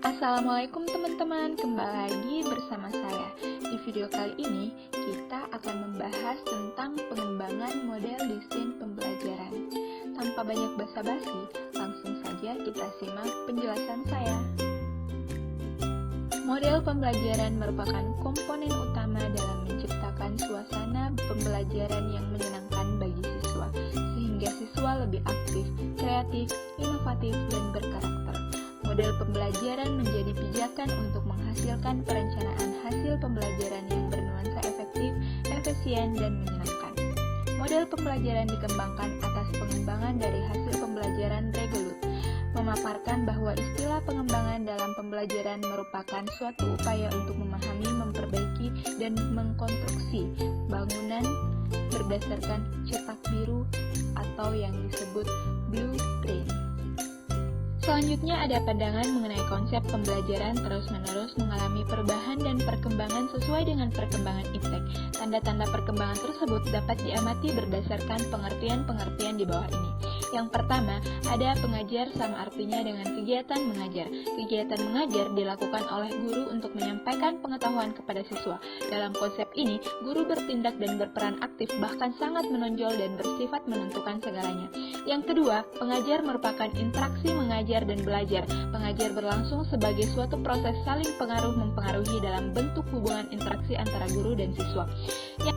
Assalamualaikum teman-teman, kembali lagi bersama saya. Di video kali ini, kita akan membahas tentang pengembangan model desain pembelajaran. Tanpa banyak basa-basi, langsung saja kita simak penjelasan saya. Model pembelajaran merupakan komponen utama dalam menciptakan suasana pembelajaran yang menyenangkan bagi siswa, sehingga siswa lebih aktif, kreatif, inovatif, dan berkarakter. Model pembelajaran menjadi pijakan untuk menghasilkan perencanaan hasil pembelajaran yang bernuansa efektif, efisien, dan menyenangkan. Model pembelajaran dikembangkan atas pengembangan dari hasil pembelajaran Regelut, memaparkan bahwa istilah pengembangan dalam pembelajaran merupakan suatu upaya untuk memahami, memperbaiki, dan mengkonstruksi bangunan berdasarkan cetak biru atau yang disebut blueprint. Selanjutnya ada pandangan mengenai konsep pembelajaran terus-menerus mengalami perubahan dan perkembangan sesuai dengan perkembangan iptek. Tanda-tanda perkembangan tersebut dapat diamati berdasarkan pengertian-pengertian di bawah ini. Yang pertama, ada pengajar sama artinya dengan kegiatan mengajar. Kegiatan mengajar dilakukan oleh guru untuk menyampaikan pengetahuan kepada siswa. Dalam konsep ini, guru bertindak dan berperan aktif bahkan sangat menonjol dan bersifat menentukan segalanya. Yang kedua, pengajar merupakan interaksi mengajar dan belajar. Pengajar berlangsung sebagai suatu proses saling pengaruh-mempengaruhi dalam bentuk hubungan interaksi antara guru dan siswa.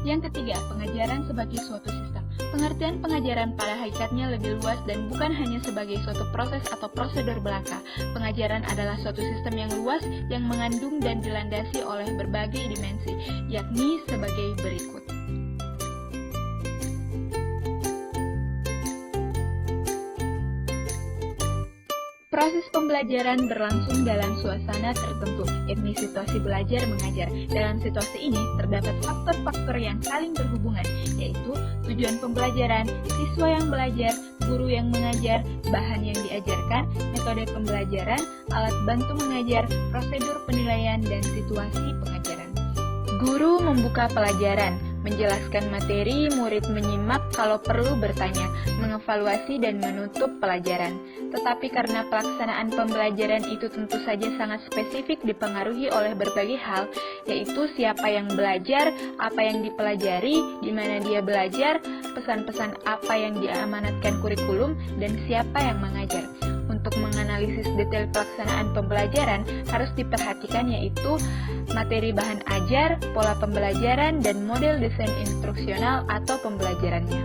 Yang ketiga, pengajaran sebagai suatu sistem. Pengertian pengajaran pada hakikatnya lebih luas dan bukan hanya sebagai suatu proses atau prosedur belaka. Pengajaran adalah suatu sistem yang luas yang mengandung dan dilandasi oleh berbagai dimensi, yakni sebagai berikut. Proses pembelajaran berlangsung dalam suasana tertentu, yakni situasi belajar mengajar. Dalam situasi ini terdapat faktor-faktor yang saling berhubungan, yaitu tujuan pembelajaran, siswa yang belajar, guru yang mengajar, bahan yang diajarkan, metode pembelajaran, alat bantu mengajar, prosedur penilaian, dan situasi pengajaran. Guru membuka pelajaran, menjelaskan materi, murid menyimak kalau perlu bertanya, mengevaluasi dan menutup pelajaran. Tetapi karena pelaksanaan pembelajaran itu tentu saja sangat spesifik dipengaruhi oleh berbagai hal, yaitu siapa yang belajar, apa yang dipelajari, di mana dia belajar, pesan-pesan apa yang diamanatkan kurikulum, dan siapa yang mengajar. Untuk menganalisis detail pelaksanaan pembelajaran harus diperhatikan yaitu materi bahan ajar, pola pembelajaran, dan model desain instruksional atau pembelajarannya.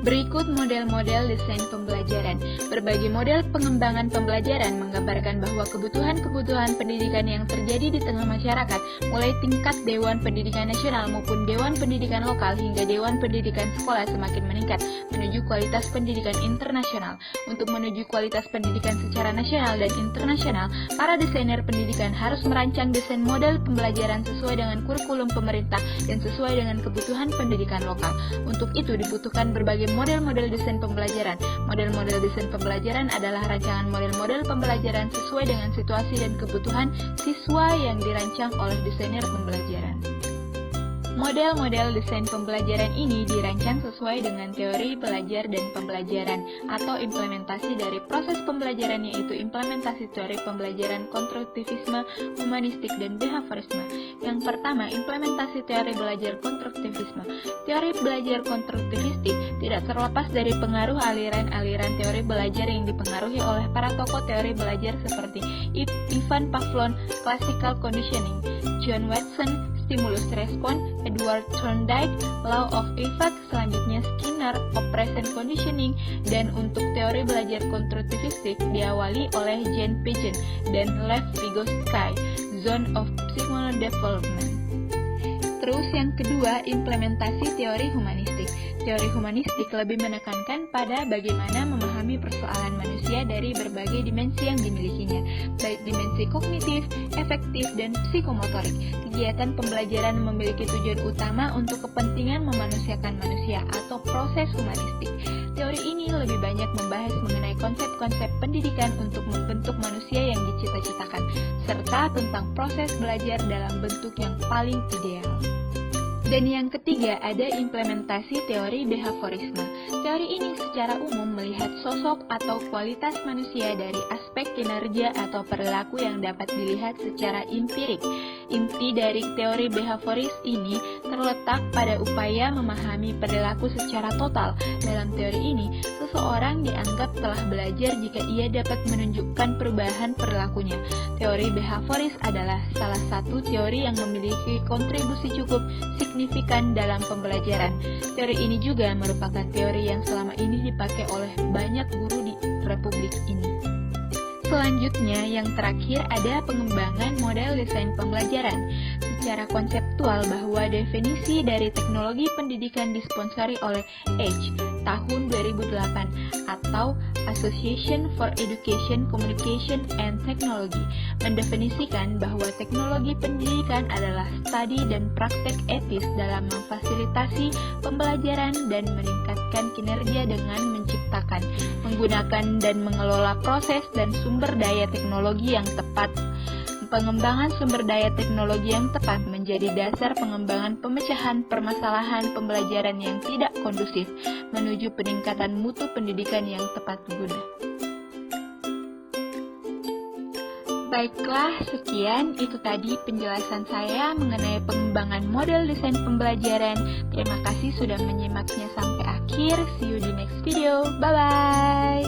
Berikut model-model desain pembelajaran. Berbagai model pengembangan pembelajaran menggambarkan bahwa kebutuhan-kebutuhan pendidikan yang terjadi di tengah masyarakat, mulai tingkat Dewan Pendidikan Nasional maupun Dewan Pendidikan Lokal hingga Dewan Pendidikan Sekolah semakin meningkat menuju kualitas pendidikan internasional. Untuk menuju kualitas pendidikan secara nasional dan internasional, para desainer pendidikan harus merancang desain model pembelajaran sesuai dengan kurikulum pemerintah dan sesuai dengan kebutuhan pendidikan lokal. Untuk itu dibutuhkan berbagai model-model desain pembelajaran. Model-model desain pembelajaran adalah rancangan model-model pembelajaran sesuai dengan situasi dan kebutuhan siswa yang dirancang oleh desainer pembelajaran. Model-model desain pembelajaran ini dirancang sesuai dengan teori belajar dan pembelajaran atau implementasi dari proses pembelajaran, yaitu implementasi teori pembelajaran konstruktivisme, humanistik, dan behaviorisme. Yang pertama, implementasi teori belajar konstruktivisme. Teori belajar konstruktivistik tidak terlepas dari pengaruh aliran-aliran teori belajar yang dipengaruhi oleh para tokoh teori belajar seperti Ivan Pavlov, classical conditioning, John Watson, stimulus respon, Edward Thorndike, law of effect, selanjutnya Skinner, operation conditioning, dan untuk teori belajar konstruktivistik diawali oleh Jane Piaget dan Lev Vygotsky, zone of psychomotor development. Terus yang kedua, implementasi teori humanistik. Teori humanistik lebih menekankan pada bagaimana memahami persoalan manusia dari berbagai dimensi yang dimilikinya, baik dimensi kognitif, efektif, dan psikomotorik. Kegiatan pembelajaran memiliki tujuan utama untuk kepentingan memanusiakan manusia atau proses humanistik. Teori ini lebih banyak membahas mengenai konsep-konsep pendidikan untuk membentuk manusia yang dicita-citakan, serta tentang proses belajar dalam bentuk yang paling ideal. Dan yang ketiga, ada implementasi teori behaviorisme. Teori ini secara umum melihat sosok atau kualitas manusia dari aspek kinerja atau perilaku yang dapat dilihat secara empirik. Inti dari teori behavioris ini terletak pada upaya memahami perilaku secara total. Dalam teori ini, seseorang dianggap telah belajar jika ia dapat menunjukkan perubahan perilakunya. Teori behavioris adalah salah satu teori yang memiliki kontribusi cukup signifikan dalam pembelajaran. Teori ini juga merupakan teori yang selama ini dipakai oleh banyak guru di Republik ini. Selanjutnya, yang terakhir ada pengembangan model desain pembelajaran. Secara konseptual bahwa definisi dari teknologi pendidikan disponsori oleh Edge tahun 2008 atau Association for Education, Communication, and Technology mendefinisikan bahwa teknologi pendidikan adalah studi dan praktek etis dalam memfasilitasi pembelajaran dan meningkatkan kinerja dengan menciptakan, menggunakan, dan mengelola proses dan sumber daya teknologi yang tepat. Pengembangan sumber daya teknologi yang tepat menjadi dasar pengembangan pemecahan permasalahan pembelajaran yang tidak kondusif menuju peningkatan mutu pendidikan yang tepat guna. Baiklah, sekian itu tadi penjelasan saya mengenai pengembangan model desain pembelajaran. Terima kasih sudah menyimaknya sampai akhir. See you di next video. Bye-bye.